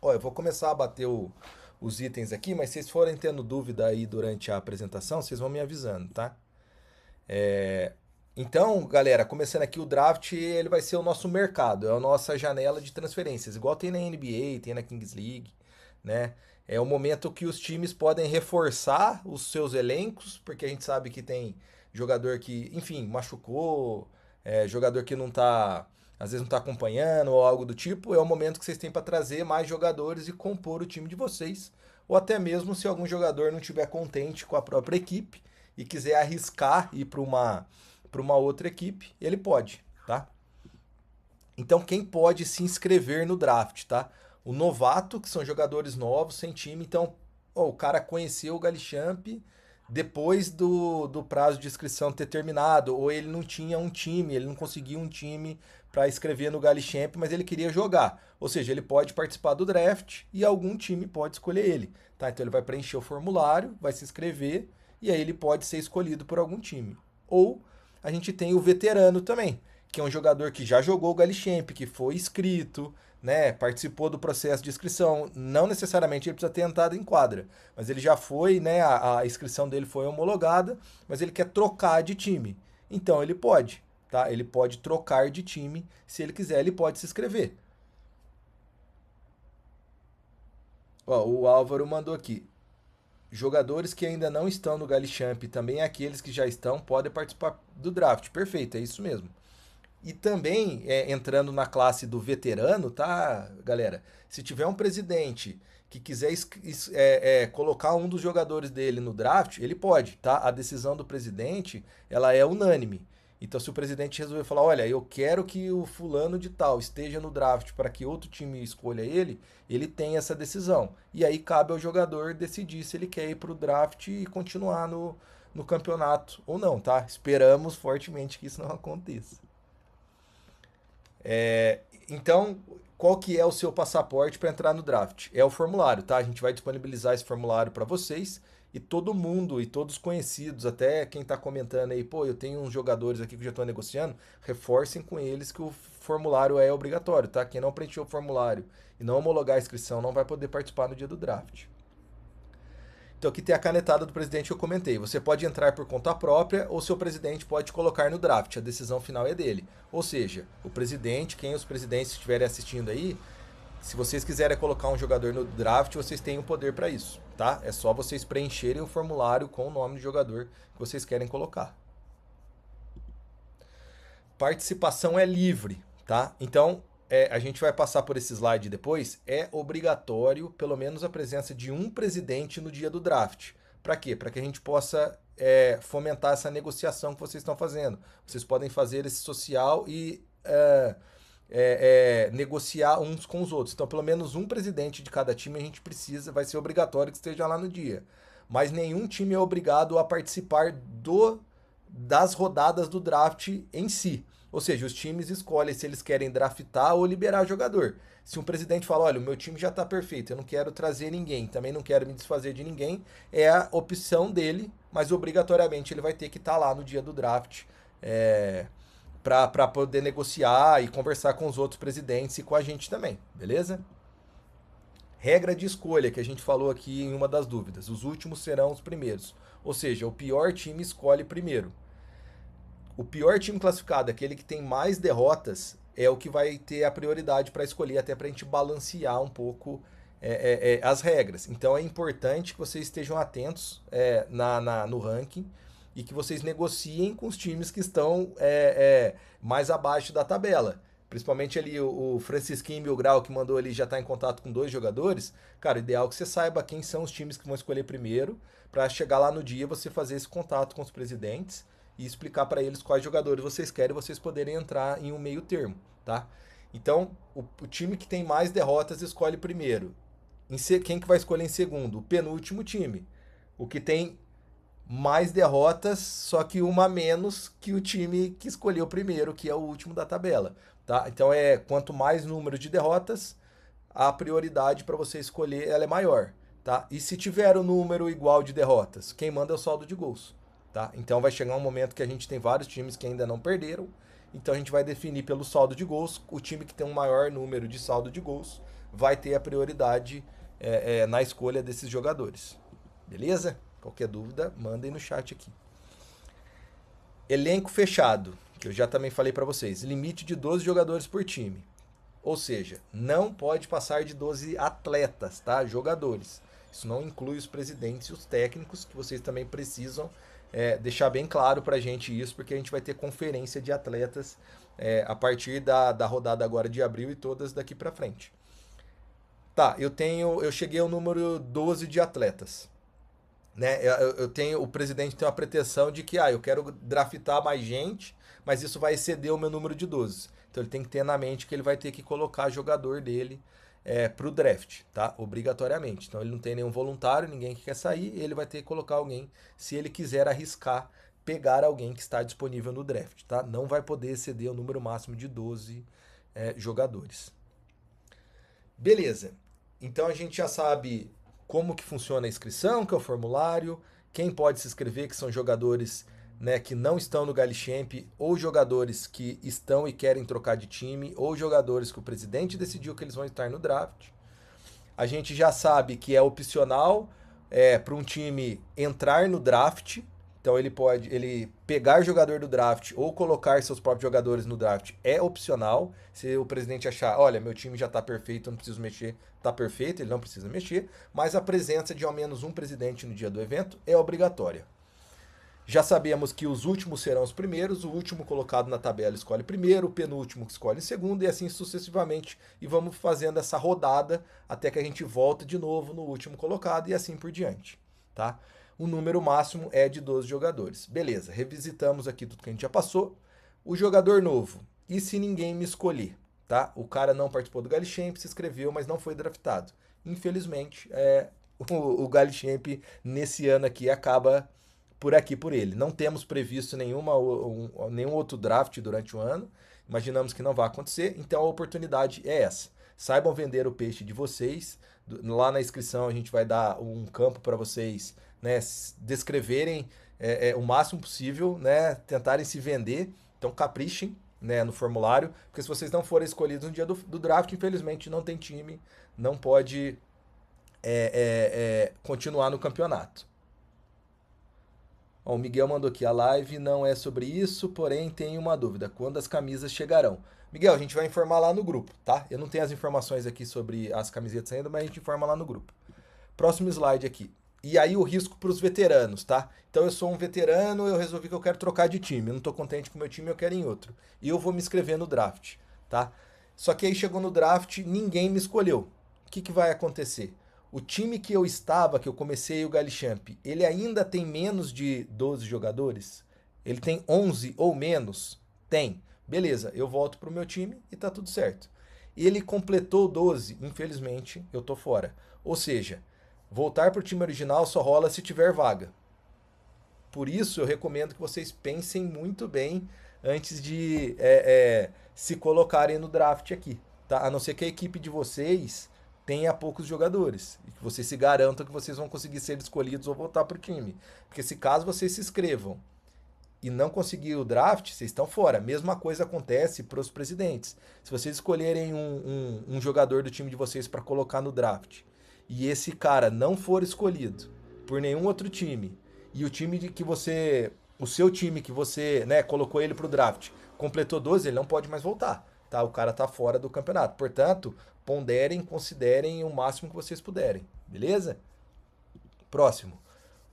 Ó, eu vou começar a bater os itens aqui, mas se vocês forem tendo dúvida aí durante a apresentação, vocês vão me avisando, tá? Então, galera, começando aqui o draft, ele vai ser o nosso mercado, é a nossa janela de transferências, igual tem na NBA, tem na Kings League, né? É o momento que os times podem reforçar os seus elencos, porque a gente sabe que tem jogador que, enfim, machucou, jogador que não tá, às vezes não tá acompanhando ou algo do tipo. É o momento que vocês têm para trazer mais jogadores e compor o time de vocês, ou até mesmo se algum jogador não estiver contente com a própria equipe e quiser arriscar ir para uma outra equipe, ele pode, tá? Então, quem pode se inscrever no draft, tá? O novato, que são jogadores novos, sem time. Então, o cara conheceu o Galichamp depois do prazo de inscrição ter terminado, ou ele não tinha um time, ele não conseguiu um time para inscrever no Galichamp, mas ele queria jogar. Ou seja, ele pode participar do draft e algum time pode escolher ele, tá? Então ele vai preencher o formulário, vai se inscrever e aí ele pode ser escolhido por algum time. Ou a gente tem o veterano também, que é um jogador que já jogou o Galichamp, que foi inscrito, né, participou do processo de inscrição. Não necessariamente ele precisa ter entrado em quadra, mas ele já foi, né, a inscrição dele foi homologada, mas ele quer trocar de time. Então ele pode, tá? Ele pode trocar de time, se ele quiser, ele pode se inscrever. Ó, o Álvaro mandou aqui. Jogadores que ainda não estão no Galichamp, também aqueles que já estão, podem participar do draft. Perfeito, é isso mesmo. E também, entrando na classe do veterano, tá, galera? Se tiver um presidente que quiser colocar um dos jogadores dele no draft, ele pode, tá? A decisão do presidente, ela é unânime. Então, se o presidente resolver falar, olha, eu quero que o fulano de tal esteja no draft para que outro time escolha ele, ele tem essa decisão. E aí cabe ao jogador decidir se ele quer ir para o draft e continuar no campeonato ou não, tá? Esperamos fortemente que isso não aconteça. Então, qual que é o seu passaporte para entrar no draft? É o formulário, tá? A gente vai disponibilizar esse formulário para vocês e todo mundo e todos conhecidos, até quem está comentando aí, pô, eu tenho uns jogadores aqui que já estou negociando, reforcem com eles que o formulário é obrigatório, tá? Quem não preencheu o formulário e não homologar a inscrição não vai poder participar no dia do draft. Então aqui tem a canetada do presidente que eu comentei. Você pode entrar por conta própria ou seu presidente pode te colocar no draft. A decisão final é dele. Ou seja, o presidente, quem os presidentes estiverem assistindo aí, se vocês quiserem colocar um jogador no draft, vocês têm o poder para isso, tá? É só vocês preencherem o formulário com o nome do jogador que vocês querem colocar. Participação é livre, tá? Então, a gente vai passar por esse slide depois. É obrigatório, pelo menos, a presença de um presidente no dia do draft. Para quê? Para que a gente possa fomentar essa negociação que vocês estão fazendo. Vocês podem fazer esse social e negociar uns com os outros. Então, pelo menos um presidente de cada time a gente precisa, vai ser obrigatório que esteja lá no dia. Mas nenhum time é obrigado a participar das rodadas do draft em si. Ou seja, os times escolhem se eles querem draftar ou liberar jogador. Se um presidente fala, olha, o meu time já está perfeito, eu não quero trazer ninguém, também não quero me desfazer de ninguém, é a opção dele, mas obrigatoriamente ele vai ter que estar lá no dia do draft para poder negociar e conversar com os outros presidentes e com a gente também, beleza? Regra de escolha que a gente falou aqui em uma das dúvidas: os últimos serão os primeiros. Ou seja, o pior time escolhe primeiro. O pior time classificado, aquele que tem mais derrotas, é o que vai ter a prioridade para escolher, até para a gente balancear um pouco as regras. Então é importante que vocês estejam atentos no ranking e que vocês negociem com os times que estão mais abaixo da tabela. Principalmente ali o Francisquinho Mil Grau, que mandou ali, já está em contato com dois jogadores. Cara, o ideal é que você saiba quem são os times que vão escolher primeiro, para chegar lá no dia você fazer esse contato com os presidentes e explicar para eles quais jogadores vocês querem, vocês poderem entrar em um meio termo, tá? Então, o time que tem mais derrotas escolhe primeiro. Quem que vai escolher em segundo? O penúltimo time. O que tem mais derrotas, só que uma a menos que o time que escolheu primeiro, que é o último da tabela, tá? Então quanto mais número de derrotas, a prioridade para você escolher ela é maior, tá? E se tiver o número igual de derrotas, quem manda é o saldo de gols, tá? Então vai chegar um momento que a gente tem vários times que ainda não perderam, então a gente vai definir pelo saldo de gols, o time que tem um maior número de saldo de gols vai ter a prioridade na escolha desses jogadores. Beleza? Qualquer dúvida, mandem no chat aqui. Elenco fechado, que eu já também falei para vocês. Limite de 12 jogadores por time. Ou seja, não pode passar de 12 atletas, tá? Jogadores. Isso não inclui os presidentes e os técnicos, que vocês também precisam deixar bem claro pra gente isso, porque a gente vai ter conferência de atletas a partir da rodada agora de abril e todas daqui pra frente. Tá, eu cheguei ao número 12 de atletas. Né? O presidente tem uma pretensão de que eu quero draftar mais gente, mas isso vai exceder o meu número de 12. Então ele tem que ter na mente que ele vai ter que colocar jogador dele para o draft, tá? Obrigatoriamente. Então ele não tem nenhum voluntário, ninguém que quer sair, ele vai ter que colocar alguém, se ele quiser arriscar, pegar alguém que está disponível no draft, tá? Não vai poder exceder o número máximo de 12 jogadores. Beleza. Então a gente já sabe como que funciona a inscrição, que é o formulário, quem pode se inscrever, que são jogadores, né, que não estão no Galichamp, ou jogadores que estão e querem trocar de time, ou jogadores que o presidente decidiu que eles vão estar no draft. A gente já sabe que é opcional para um time entrar no draft. Então ele pode pegar jogador do draft ou colocar seus próprios jogadores no draft é opcional. Se o presidente achar, olha, meu time já está perfeito, eu não preciso mexer, está perfeito, ele não precisa mexer. Mas a presença de ao menos um presidente no dia do evento é obrigatória. Já sabemos que os últimos serão os primeiros, o último colocado na tabela escolhe primeiro, o penúltimo escolhe segundo e assim sucessivamente. E vamos fazendo essa rodada até que a gente volta de novo no último colocado e assim por diante, tá? O número máximo é de 12 jogadores. Beleza, revisitamos aqui tudo que a gente já passou. O jogador novo, e se ninguém me escolher, tá? O cara não participou do Galichamp, se inscreveu, mas não foi draftado. Infelizmente, o Galichamp nesse ano aqui acaba por aqui por ele. Não temos previsto nenhum outro draft durante o ano. Imaginamos que não vai acontecer, então a oportunidade é essa. Saibam vender o peixe de vocês. Lá na inscrição a gente vai dar um campo para vocês, né, descreverem o máximo possível, né, tentarem se vender. Então caprichem, né, no formulário, porque se vocês não forem escolhidos no dia do draft, infelizmente não tem time, não pode continuar no campeonato. Ó, o Miguel mandou aqui, a live não é sobre isso, porém tenho uma dúvida, quando as camisas chegarão? Miguel, a gente vai informar lá no grupo, tá? Eu não tenho as informações aqui sobre as camisetas ainda, mas a gente informa lá no grupo. Próximo slide aqui. E aí o risco para os veteranos, tá? Então eu sou um veterano, eu resolvi que eu quero trocar de time, eu não estou contente com o meu time, eu quero em outro. E eu vou me inscrever no draft, tá? Só que aí chegou no draft, ninguém me escolheu. O que vai acontecer? O time que eu estava, que eu comecei o Galichamp, ele ainda tem menos de 12 jogadores? Ele tem 11 ou menos? Tem. Beleza, eu volto pro meu time e tá tudo certo. Ele completou 12, infelizmente, eu tô fora. Ou seja, voltar pro time original só rola se tiver vaga. Por isso eu recomendo que vocês pensem muito bem antes de se colocarem no draft aqui, tá? A não ser que a equipe de vocês tenha poucos jogadores e que vocês se garantam que vocês vão conseguir ser escolhidos ou voltar para o time. Porque se caso vocês se inscrevam e não conseguir o draft, vocês estão fora. Mesma coisa acontece para os presidentes. Se vocês escolherem um jogador do time de vocês para colocar no draft e esse cara não for escolhido por nenhum outro time e o time que você, o seu time que você, né, colocou ele para o draft completou 12, ele não pode mais voltar. Tá? O cara tá fora do campeonato. Portanto, ponderem, considerem o máximo que vocês puderem, beleza? Próximo.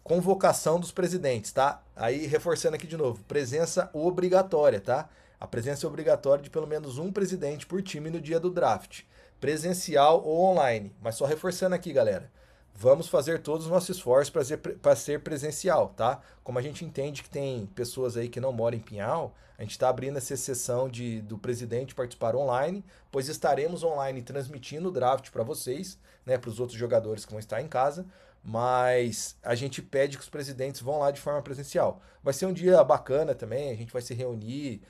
Convocação dos presidentes, tá? Aí, reforçando aqui de novo, presença obrigatória, tá? A presença é obrigatória de pelo menos um presidente por time no dia do draft. Presencial ou online. Mas só reforçando aqui, galera. Vamos fazer todos os nossos esforços para ser presencial, tá? Como a gente entende que tem pessoas aí que não moram em Pinhal, a gente está abrindo essa exceção do presidente participar online, pois estaremos online transmitindo o draft para vocês, né, para os outros jogadores que vão estar em casa, mas a gente pede que os presidentes vão lá de forma presencial. Vai ser um dia bacana também, a gente vai se reunir,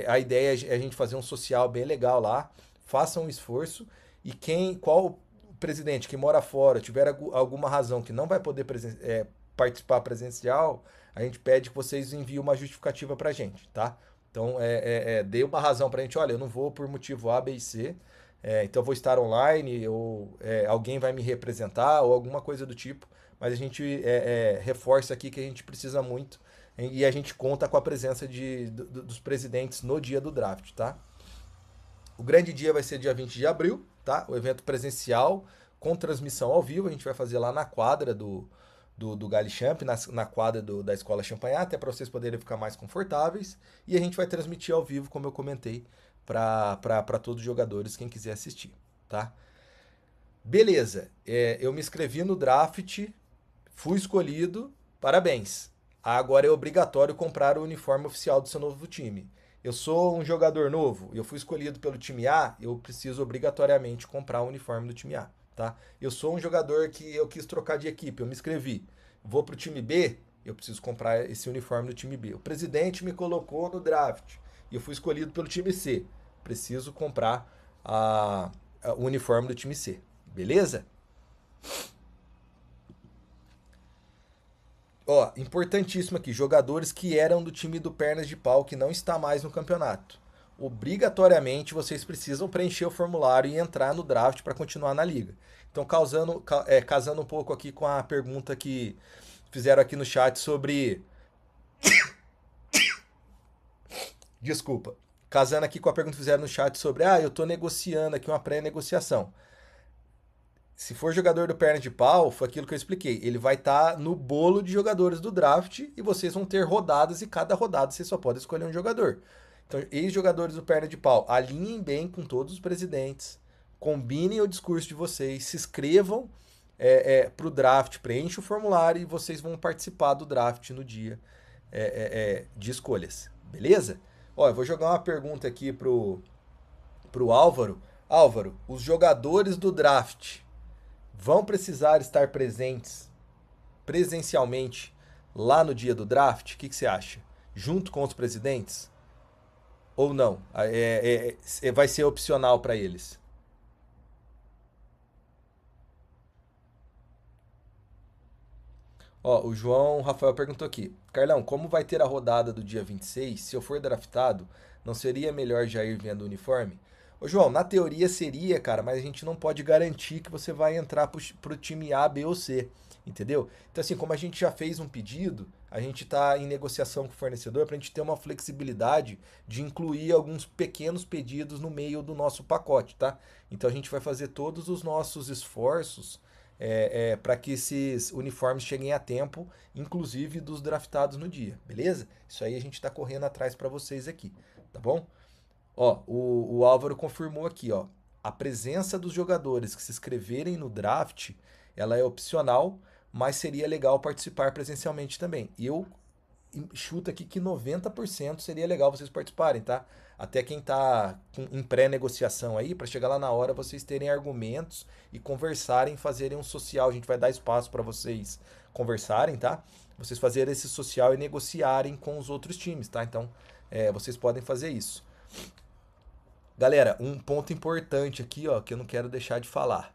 a ideia é a gente fazer um social bem legal lá, façam um esforço e qual presidente que mora fora tiver alguma razão que não vai poder participar presencial, a gente pede que vocês enviem uma justificativa pra gente, tá? Então, dê uma razão pra gente, olha, eu não vou por motivo A, B e C, Então eu vou estar online, ou alguém vai me representar, ou alguma coisa do tipo. Mas a gente reforça aqui que a gente precisa muito e a gente conta com a presença dos presidentes no dia do draft, tá? O grande dia vai ser dia 20 de abril, tá? O evento presencial com transmissão ao vivo. A gente vai fazer lá na quadra do Galichamp, na quadra da Escola Champagnat, até para vocês poderem ficar mais confortáveis. E a gente vai transmitir ao vivo, como eu comentei, para todos os jogadores, quem quiser assistir, tá? Beleza, eu me inscrevi no draft, fui escolhido, parabéns. Agora é obrigatório comprar o uniforme oficial do seu novo time. Eu sou um jogador novo, eu fui escolhido pelo time A, eu preciso obrigatoriamente comprar o uniforme do time A, tá? Eu sou um jogador que eu quis trocar de equipe, eu me inscrevi. Vou pro time B, eu preciso comprar esse uniforme do time B. O presidente me colocou no draft e eu fui escolhido pelo time C. Preciso comprar o uniforme do time C. Beleza? Ó, importantíssimo aqui, jogadores que eram do time do Pernas de Pau que não está mais no campeonato. Obrigatoriamente vocês precisam preencher o formulário e entrar no draft para continuar na liga. Então, casando um pouco aqui com a pergunta que fizeram aqui no chat sobre. Desculpa. Casando aqui com a pergunta que fizeram no chat sobre. Eu tô negociando aqui uma pré-negociação. Se for jogador do perna de pau, foi aquilo que eu expliquei. Ele vai estar no bolo de jogadores do draft e vocês vão ter rodadas e cada rodada vocês só podem escolher um jogador. Então, ex-jogadores do perna de pau, alinhem bem com todos os presidentes, combinem o discurso de vocês, se inscrevam para o draft, preenchem o formulário e vocês vão participar do draft no dia de escolhas. Beleza? Ó, eu vou jogar uma pergunta aqui pro Álvaro. Álvaro, os jogadores do draft vão precisar estar presentes presencialmente lá no dia do draft? O que você acha? Junto com os presidentes? Ou não? Vai ser opcional para eles? Ó, o João Rafael perguntou aqui. Carlão, como vai ter a rodada do dia 26? Se eu for draftado, não seria melhor já ir vendo o uniforme? Ô, João, na teoria seria, cara, mas a gente não pode garantir que você vai entrar pro time A, B ou C, entendeu? Então, assim, como a gente já fez um pedido, a gente está em negociação com o fornecedor para a gente ter uma flexibilidade de incluir alguns pequenos pedidos no meio do nosso pacote, tá? Então, a gente vai fazer todos os nossos esforços para que esses uniformes cheguem a tempo, inclusive dos draftados no dia, beleza? Isso aí a gente está correndo atrás para vocês aqui, tá bom? Ó, o Álvaro confirmou aqui, ó. A presença dos jogadores que se inscreverem no draft, ela é opcional, mas seria legal participar presencialmente também. E eu chuto aqui que 90% seria legal vocês participarem, tá? Até quem tá em pré-negociação aí, para chegar lá na hora vocês terem argumentos e conversarem, fazerem um social. A gente vai dar espaço para vocês conversarem, tá? Vocês fazerem esse social e negociarem com os outros times, tá? Então, vocês podem fazer isso. Galera, um ponto importante aqui, ó, que eu não quero deixar de falar.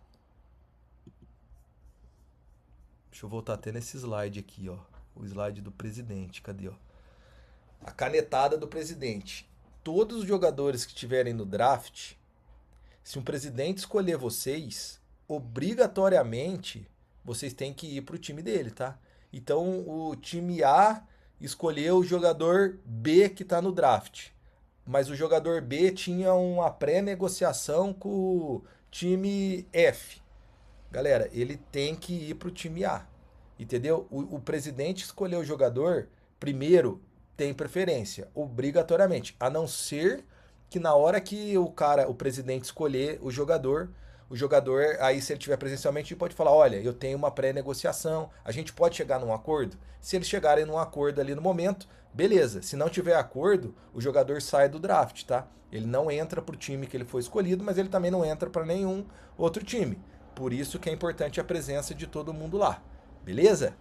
Deixa eu voltar até nesse slide aqui, ó. O slide do presidente, cadê, ó? A canetada do presidente. Todos os jogadores que estiverem no draft, se um presidente escolher vocês, obrigatoriamente vocês têm que ir pro time dele, tá? Então o time A escolheu o jogador B que tá no draft, mas o jogador B tinha uma pré-negociação com o time F. Galera, ele tem que ir pro time A, entendeu? O presidente escolheu o jogador primeiro, tem preferência, obrigatoriamente, a não ser que na hora que o presidente escolher o jogador, aí se ele tiver presencialmente, ele pode falar, olha, eu tenho uma pré-negociação, a gente pode chegar num acordo? Se eles chegarem num acordo ali no momento, beleza. Se não tiver acordo, o jogador sai do draft, tá? Ele não entra pro time que ele foi escolhido, mas ele também não entra para nenhum outro time. Por isso que é importante a presença de todo mundo lá. Beleza?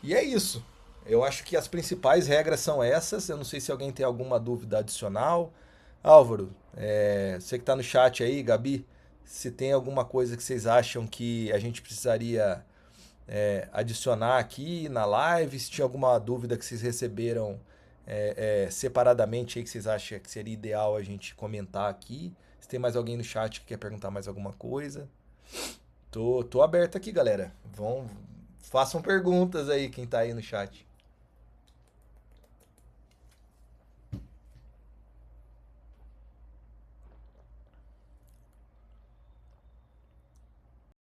E é isso. Eu acho que as principais regras são essas. Eu não sei se alguém tem alguma dúvida adicional. Álvaro, você que está no chat aí, Gabi, se tem alguma coisa que vocês acham que a gente precisaria adicionar aqui na live, se tinha alguma dúvida que vocês receberam separadamente aí que vocês acham que seria ideal a gente comentar aqui. Se tem mais alguém no chat que quer perguntar mais alguma coisa. Tô aberto aqui, galera. Façam perguntas aí, quem tá aí no chat.